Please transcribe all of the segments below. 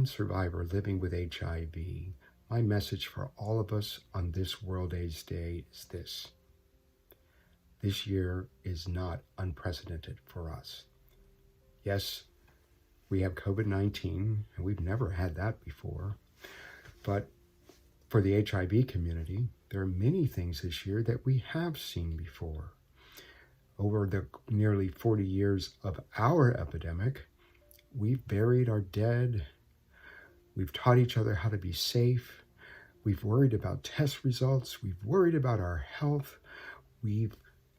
longtime survivor living with HIV, my message for all of us on this World AIDS Day is this. This year is not unprecedented for us. Yes, we have COVID-19, and we've never had that before. But for the HIV community, there are many things this year that we have seen before. Over the nearly 40 years of our epidemic, we've buried our dead. We've taught each other how to be safe. We've worried about test results. We've worried about our health. We've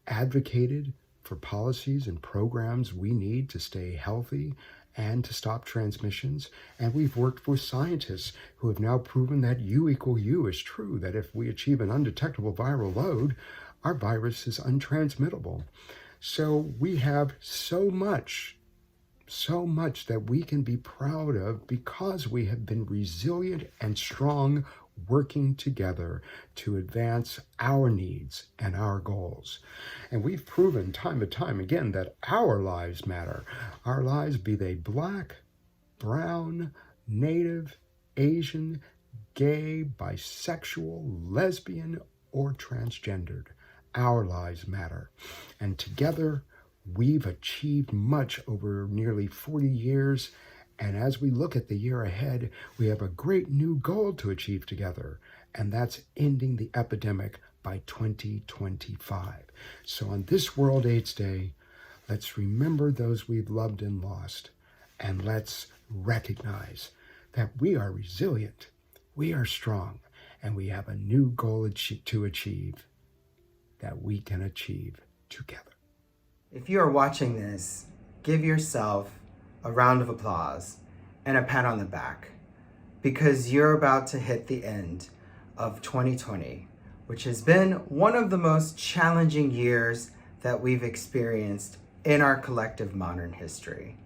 advocated for policies and programs we need to stay healthy and to stop transmissions. And we've worked with scientists who have now proven that U equal U is true, that if we achieve an undetectable viral load, our virus is untransmittable. So we have so much that we can be proud of because we have been resilient and strong, working together to advance our needs and our goals. And we've proven time and time again that our lives matter. Our lives, be they Black, brown, Native, Asian, gay, bisexual, lesbian, or transgendered. Our lives matter. And together, we've achieved much over nearly 40 years. And as we look at the year ahead, we have a great new goal to achieve together, and that's ending the epidemic by 2025. So on this World AIDS Day, let's remember those we've loved and lost, and let's recognize that we are resilient, we are strong, and we have a new goal to achieve that we can achieve together. If you are watching this, give yourself a round of applause and a pat on the back, because you're about to hit the end of 2020, which has been one of the most challenging years that we've experienced in our collective modern history.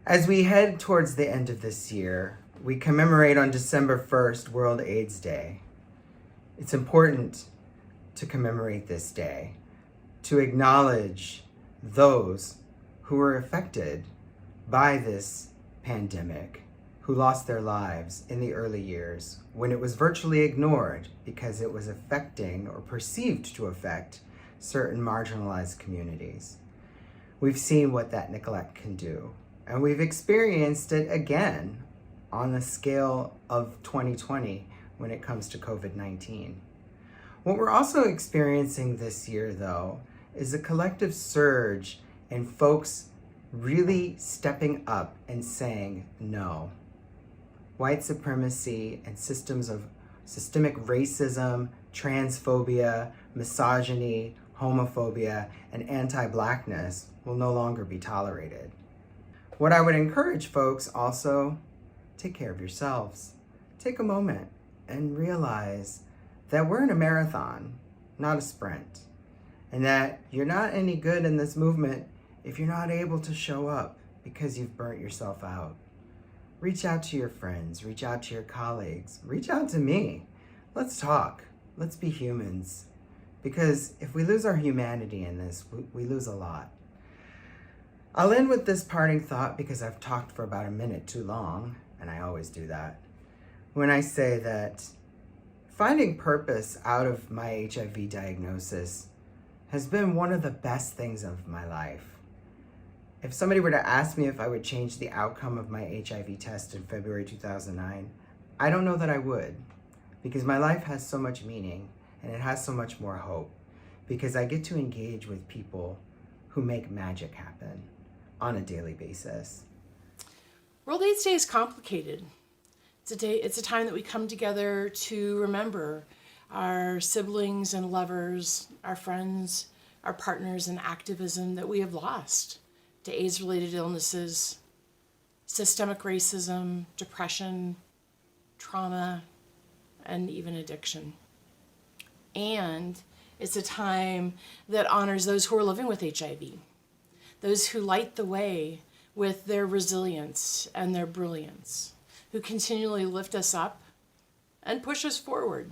As we head towards the end of this year, we commemorate on December 1st World AIDS Day. It's important to commemorate this day, to acknowledge those who were affected by this pandemic, who lost their lives in the early years when it was virtually ignored because it was affecting or perceived to affect certain marginalized communities. We've seen what that neglect can do, and we've experienced it again on the scale of 2020 when it comes to COVID-19. What we're also experiencing this year, though, is a collective surge in folks really stepping up and saying no. White supremacy and systems of systemic racism, transphobia, misogyny, homophobia, and anti-Blackness will no longer be tolerated. What I would encourage folks also, take care of yourselves. Take a moment and realize that we're in a marathon, not a sprint, and that you're not any good in this movement if you're not able to show up because you've burnt yourself out. Reach out to your friends, reach out to your colleagues, reach out to me. Let's talk, let's be humans. Because if we lose our humanity in this, we lose a lot. I'll end with this parting thought because I've talked for about a minute too long, and I always do that, when I say that finding purpose out of my HIV diagnosis has been one of the best things of my life. If somebody were to ask me if I would change the outcome of my HIV test in February 2009, I don't know that I would, because my life has so much meaning and it has so much more hope, because I get to engage with people who make magic happen on a daily basis. World AIDS Day is complicated. It's a time that we come together to remember our siblings and lovers, our friends, our partners in activism that we have lost to AIDS-related illnesses, systemic racism, depression, trauma, and even addiction. And it's a time that honors those who are living with HIV, those who light the way with their resilience and their brilliance, who continually lift us up and push us forward.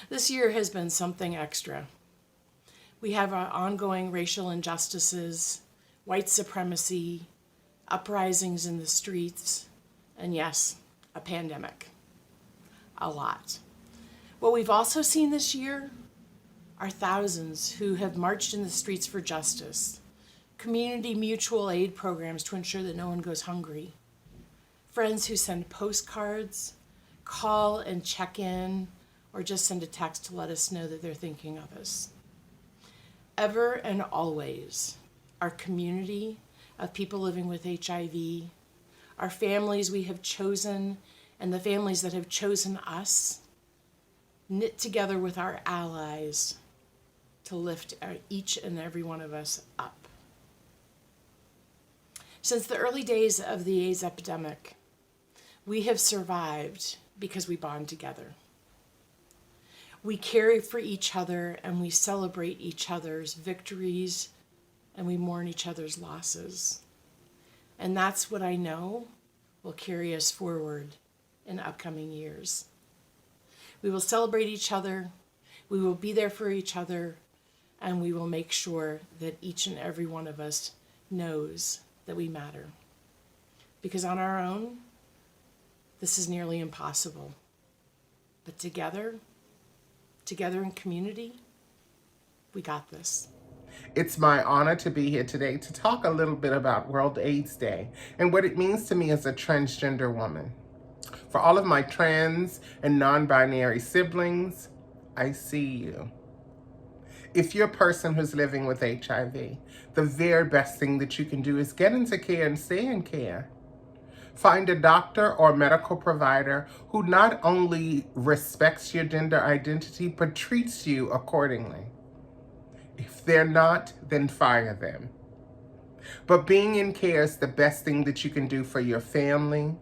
This year has been something extra. We have our ongoing racial injustices, white supremacy, uprisings in the streets, and yes, a pandemic. A lot. What we've also seen this year are thousands who have marched in the streets for justice, community mutual aid programs to ensure that no one goes hungry, friends who send postcards, call and check in, or just send a text to let us know that they're thinking of us. Ever and always, our community of people living with HIV, our families we have chosen, and the families that have chosen us, knit together with our allies to lift each and every one of us up. Since the early days of the AIDS epidemic, we have survived because we bond together. We care for each other and we celebrate each other's victories and we mourn each other's losses. And that's what I know will carry us forward in upcoming years. We will celebrate each other, we will be there for each other, and we will make sure that each and every one of us knows that we matter. Because on our own, this is nearly impossible. But together in community, we got this. It's my honor to be here today to talk a little bit about World AIDS Day and what it means to me as a transgender woman. For all of my trans and non-binary siblings, I see you. If you're a person who's living with HIV, the very best thing that you can do is get into care and stay in care. Find a doctor or medical provider who not only respects your gender identity, but treats you accordingly. If they're not, then fire them. But being in care is the best thing that you can do for your family,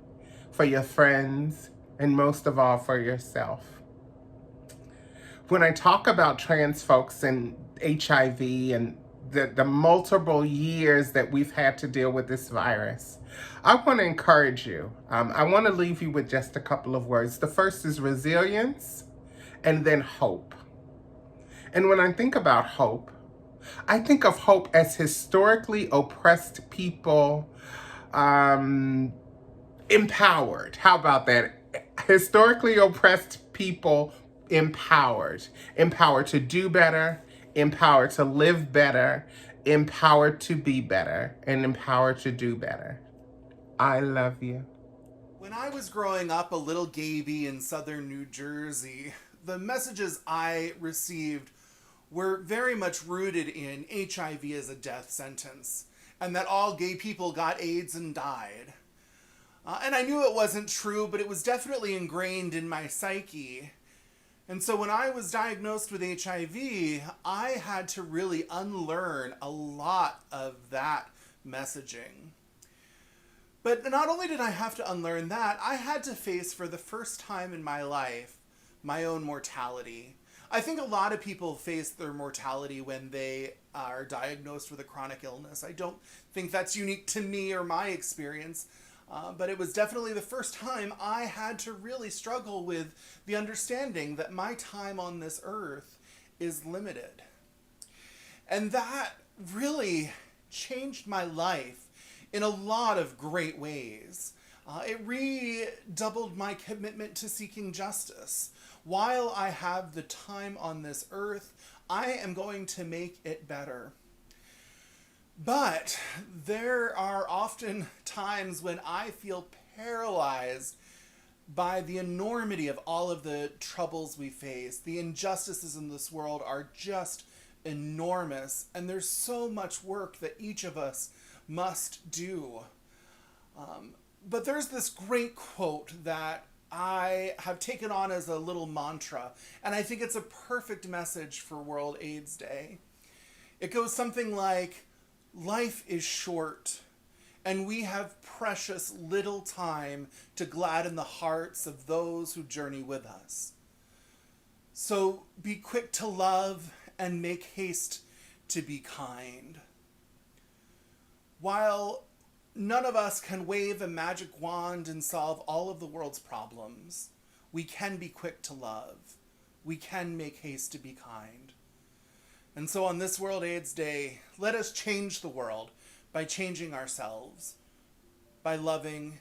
for your friends, and most of all for yourself. When I talk about trans folks and HIV and the multiple years that we've had to deal with this virus, I want to encourage you. I want to leave you with just a couple of words. The first is resilience and then hope. And when I think about hope, I think of hope as historically oppressed people empowered. How about that? Historically oppressed people empowered. Empowered to do better, empowered to live better, empowered to be better, and empowered to do better. I love you. When I was growing up a little Gaby in southern New Jersey, the messages I received were very much rooted in HIV as a death sentence, and that all gay people got AIDS and died. And I knew it wasn't true, but it was definitely ingrained in my psyche. And so when I was diagnosed with HIV, I had to really unlearn a lot of that messaging. But not only did I have to unlearn that, I had to face for the first time in my life my own mortality. I think a lot of people face their mortality when they are diagnosed with a chronic illness. I don't think that's unique to me or my experience, but it was definitely the first time I had to really struggle with the understanding that my time on this earth is limited. And that really changed my life in a lot of great ways. It redoubled my commitment to seeking justice. While I have the time on this earth, I am going to make it better. But there are often times when I feel paralyzed by the enormity of all of the troubles we face. The injustices in this world are just enormous, and there's so much work that each of us must do. But there's this great quote that I have taken on as a little mantra, and I think it's a perfect message for World AIDS Day. It goes something like, "Life is short, and we have precious little time to gladden the hearts of those who journey with us. So be quick to love and make haste to be kind." While none of us can wave a magic wand and solve all of the world's problems, we can be quick to love. We can make haste to be kind. And so on this World AIDS Day, let us change the world by changing ourselves. by loving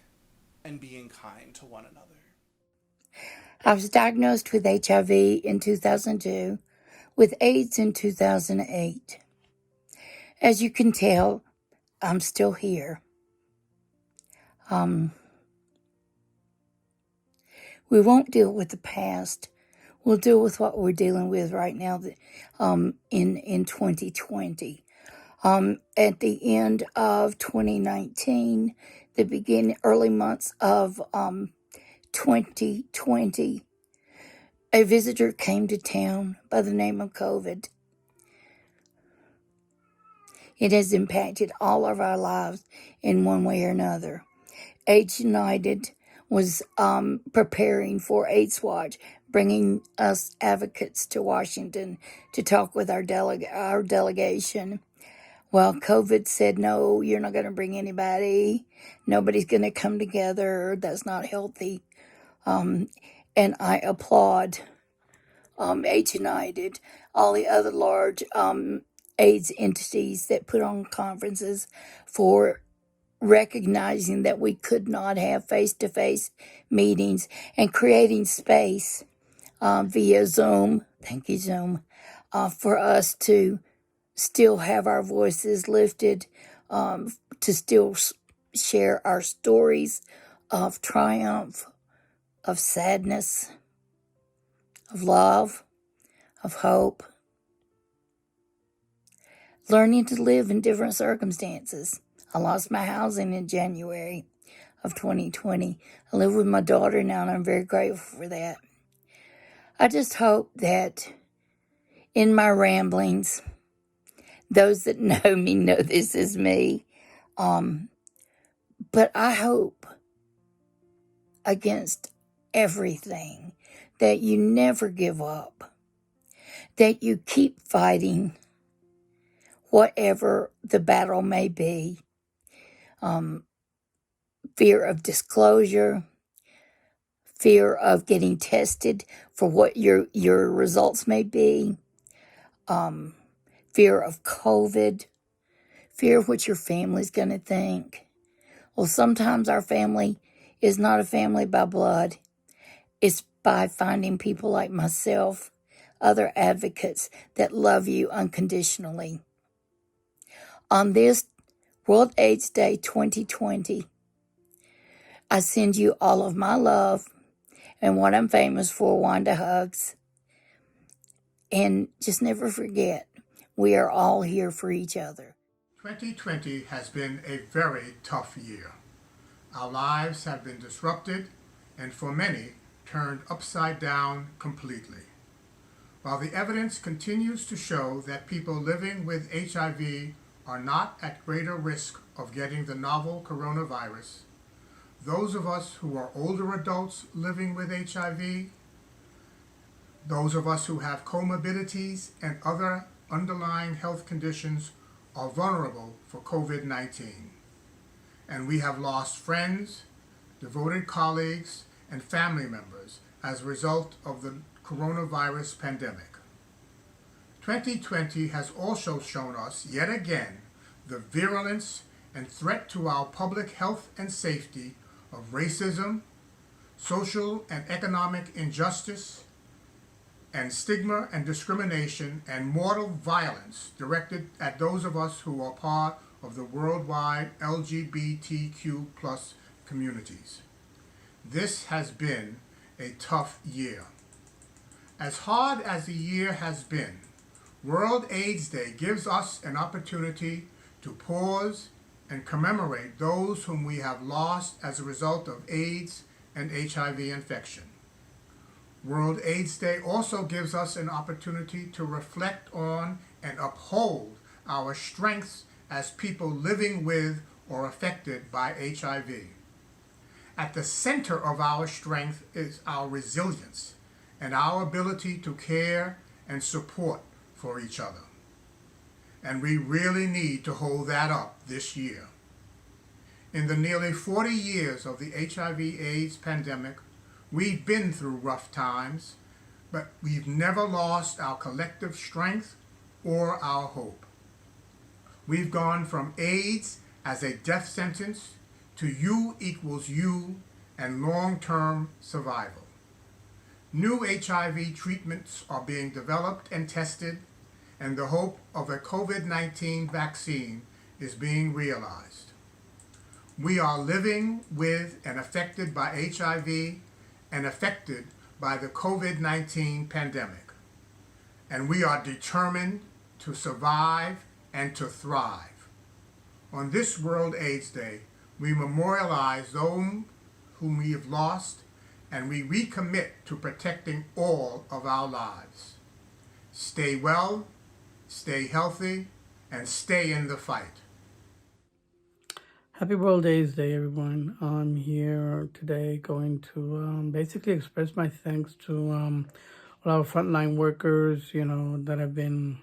and being kind to one another. I was diagnosed with HIV in 2002, with AIDS in 2008. As you can tell, I'm still here. We won't deal with the past. We'll deal with what we're dealing with right now in 2020. At the end of 2019, early months of 2020, a visitor came to town by the name of COVID. It has impacted all of our lives in one way or another. AIDS United was preparing for AIDS Watch, bringing us advocates to Washington to talk with our delegation. Well, COVID said, no, you're not going to bring anybody. Nobody's going to come together. That's not healthy. And I applaud AIDS United, all the other large AIDS entities that put on conferences for recognizing that we could not have face-to-face meetings and creating space via Zoom, thank you Zoom, for us to still have our voices lifted, to still share our stories of triumph, of sadness, of love, of hope, learning to live in different circumstances. I lost my housing in January of 2020. I live with my daughter now, and I'm very grateful for that. I just hope that in my ramblings, those that know me know this is me. But I hope against everything that you never give up, that you keep fighting whatever the battle may be. Fear of disclosure, fear of getting tested for what your results may be, fear of COVID, fear of what your family's going to think. Well, sometimes our family is not a family by blood. It's by finding people like myself, other advocates that love you unconditionally. On this World AIDS Day 2020, I send you all of my love and what I'm famous for, Wanda hugs. And just never forget, we are all here for each other. 2020 has been a very tough year. Our lives have been disrupted and for many turned upside down completely. While the evidence continues to show that people living with HIV are not at greater risk of getting the novel coronavirus, those of us who are older adults living with HIV, those of us who have comorbidities and other underlying health conditions are vulnerable for COVID-19. And we have lost friends, devoted colleagues, and family members as a result of the coronavirus pandemic. 2020 has also shown us, yet again, the virulence and threat to our public health and safety of racism, social and economic injustice, and stigma and discrimination and mortal violence directed at those of us who are part of the worldwide LGBTQ+ communities. This has been a tough year. As hard as the year has been, World AIDS Day gives us an opportunity to pause and commemorate those whom we have lost as a result of AIDS and HIV infection. World AIDS Day also gives us an opportunity to reflect on and uphold our strengths as people living with or affected by HIV. At the center of our strength is our resilience and our ability to care and support for each other. And we really need to hold that up this year. In the nearly 40 years of the HIV/AIDS pandemic, we've been through rough times, but we've never lost our collective strength or our hope. We've gone from AIDS as a death sentence to U equals U and long-term survival. New HIV treatments are being developed and tested, and the hope of a COVID-19 vaccine is being realized. We are living with and affected by HIV and affected by the COVID-19 pandemic, and we are determined to survive and to thrive. On this World AIDS Day, we memorialize those whom we have lost, and we recommit to protecting all of our lives. Stay well, stay healthy, and stay in the fight. Happy World AIDS Day, everyone. I'm here today going to basically express my thanks to all our frontline workers, that have been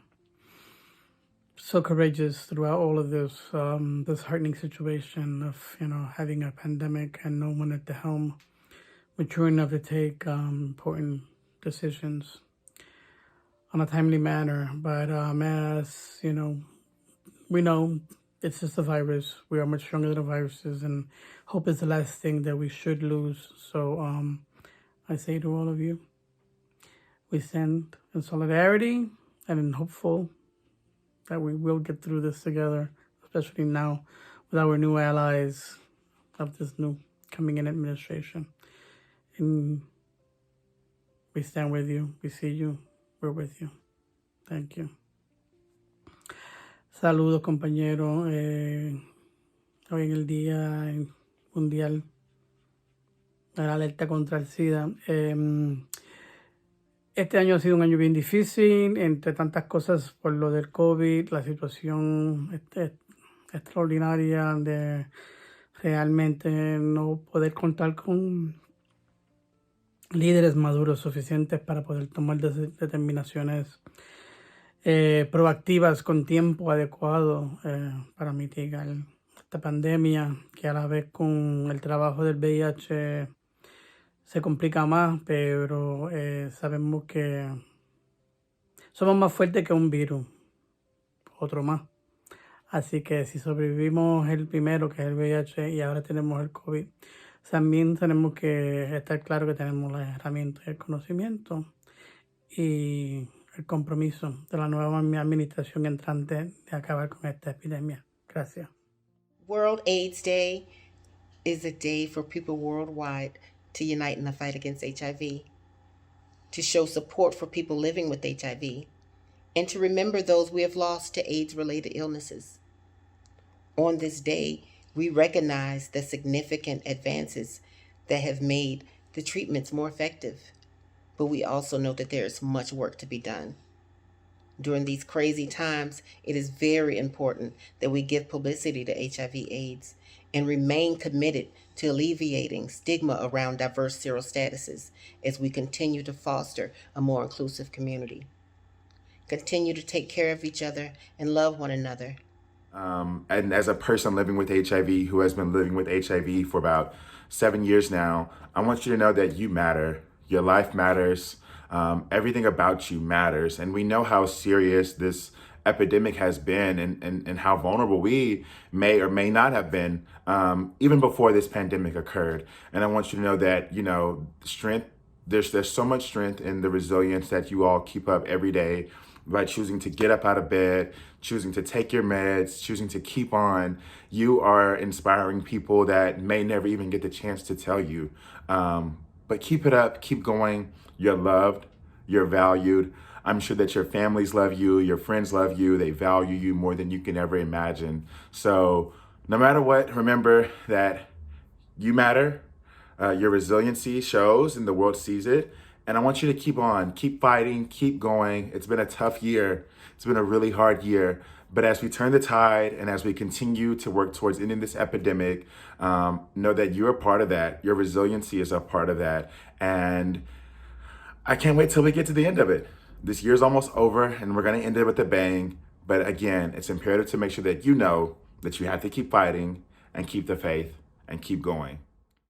so courageous throughout all of this heartening situation of, having a pandemic and no one at the helm, mature enough to take important decisions on a timely manner. But as, we know, it's just a virus. We are much stronger than the viruses, and hope is the last thing that we should lose. So I say to all of you, we stand in solidarity and hopeful that we will get through this together, especially now with our new allies of this new coming in administration. And we stand with you. We see you. We're with you. Thank you. Saludos, compañeros. Hoy en el Día Mundial de la Alerta contra el SIDA. Este año ha sido un año bien difícil, entre tantas cosas por lo del COVID, la situación extraordinaria de realmente no poder contar con líderes maduros suficientes para poder tomar determinaciones proactivas con tiempo adecuado para mitigar esta pandemia, que a la vez con el trabajo del VIH se complica más, pero sabemos que somos más fuertes que un virus, otro más. Así que si sobrevivimos el primero, que es el VIH, y ahora tenemos el COVID, también tenemos que estar claros que tenemos las herramientas y el conocimiento y el compromiso de la nueva administración entrante de acabar con esta epidemia. Gracias. World AIDS Day is a day for people worldwide to unite in the fight against HIV, to show support for people living with HIV, and to remember those we have lost to AIDS-related illnesses. On this day, we recognize the significant advances that have made the treatments more effective, but we also know that there is much work to be done. During these crazy times, it is very important that we give publicity to HIV/AIDS and remain committed to alleviating stigma around diverse serostatuses as we continue to foster a more inclusive community. Continue to take care of each other and love one another. And as a person living with HIV who has been living with HIV for about 7 years now, I want you to know that you matter. Your life matters. Everything about you matters. And we know how serious this epidemic has been and how vulnerable we may or may not have been even before this pandemic occurred. And I want you to know that, strength, there's so much strength in the resilience that you all keep up every day by choosing to get up out of bed, choosing to take your meds, choosing to keep on. You are inspiring people that may never even get the chance to tell you. But keep it up, keep going. You're loved, you're valued. I'm sure that your families love you, your friends love you, they value you more than you can ever imagine. So no matter what, remember that you matter. Your resiliency shows and the world sees it. And I want you to keep on, keep fighting, keep going. It's been a tough year. It's been a really hard year. But as we turn the tide and as we continue to work towards ending this epidemic, know that you're a part of that. Your resiliency is a part of that. And I can't wait till we get to the end of it. This year's almost over and we're gonna end it with a bang. But again, it's imperative to make sure that you know that you have to keep fighting and keep the faith and keep going.